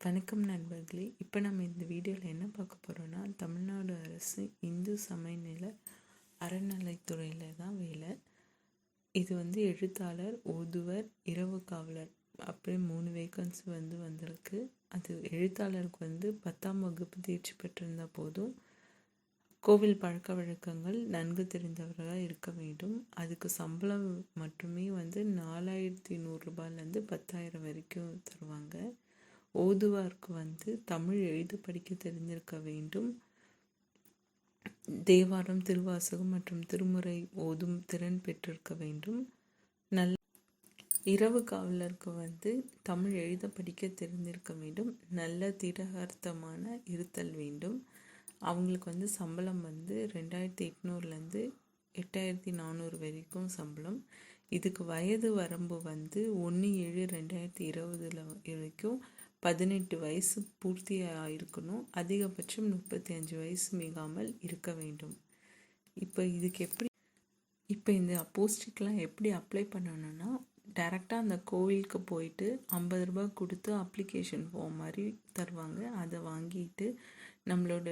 வணக்கம் நண்பர்களே. இப்போ நம்ம இந்த வீடியோவில் என்ன பார்க்க போகிறோன்னா, தமிழ்நாடு அரசு இந்து சமயநிலை அறநிலைத்துறையில் தான் வேலை. இது எழுத்தாளர், ஓதுவர், இரவு காவலர் அப்படி 3 வேக்கன்சி வந்திருக்கு. அது எழுத்தாளருக்கு 10ஆம் வகுப்பு தேர்ச்சி பெற்றிருந்தால் போதும். கோவில் பழக்க வழக்கங்கள் நன்கு தெரிந்தவர்களாக இருக்க வேண்டும். அதுக்கு சம்பளம் மட்டுமே 4100 ரூபாயிலேருந்து 10,000 வரைக்கும் தருவாங்க. ஓதுவாருக்கு தமிழ் எழுத படிக்க தெரிந்திருக்க வேண்டும். தேவாரம், திருவாசகம் மற்றும் திருமுறை ஓதும் திறன் பெற்றிருக்க வேண்டும். இரவு காவலருக்கு தமிழ் எழுத படிக்க தெரிந்திருக்க வேண்டும். நல்ல திடகார்த்தமான இருத்தல் வேண்டும். அவங்களுக்கு சம்பளம் 2800லேருந்து 8400 வரைக்கும் சம்பளம். இதுக்கு வயது வரம்பு 1/7/2020 வரைக்கும் 18 வயசு பூர்த்தி ஆகிருக்கணும். அதிகபட்சம் 35 வயசு மிகாமல் இருக்க வேண்டும். இப்போ இந்த போஸ்ட்டுக்கெலாம் எப்படி அப்ளை பண்ணணும்னா, டைரெக்டாக அந்த கோவிலுக்கு போயிட்டு 50 ரூபா கொடுத்து அப்ளிகேஷன் ஃபார்ம் மாதிரி தருவாங்க. அதை வாங்கிட்டு நம்மளோட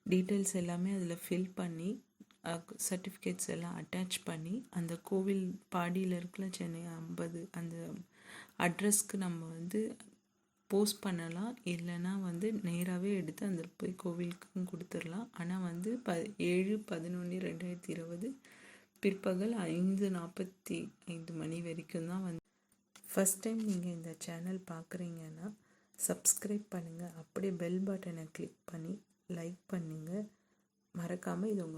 டீட்டெயில்ஸ் எல்லாமே அதில் ஃபில் பண்ணி, சர்டிஃபிகேட்ஸ் எல்லாம் அட்டாச் பண்ணி, அந்த கோவில் பாடியில் இருக்கிற சென்னை 50 அந்த அட்ரஸ்க்கு நம்ம போஸ்ட் பண்ணலாம். இல்லைன்னா நேராகவே எடுத்து அந்த போய் கோவிலுக்கும் கொடுத்துடலாம். ஆனால் 7/11/2020 பிற்பகல் 5:45 மணி வரைக்கும் தான் ஃபஸ்ட் டைம் நீங்கள் இந்த சேனல் பார்க்குறீங்கன்னா சப்ஸ்கிரைப் பண்ணுங்கள். அப்படியே பெல் பட்டனை கிளிக் பண்ணி லைக் பண்ணுங்கள். மறக்காமல் இது உங்கள்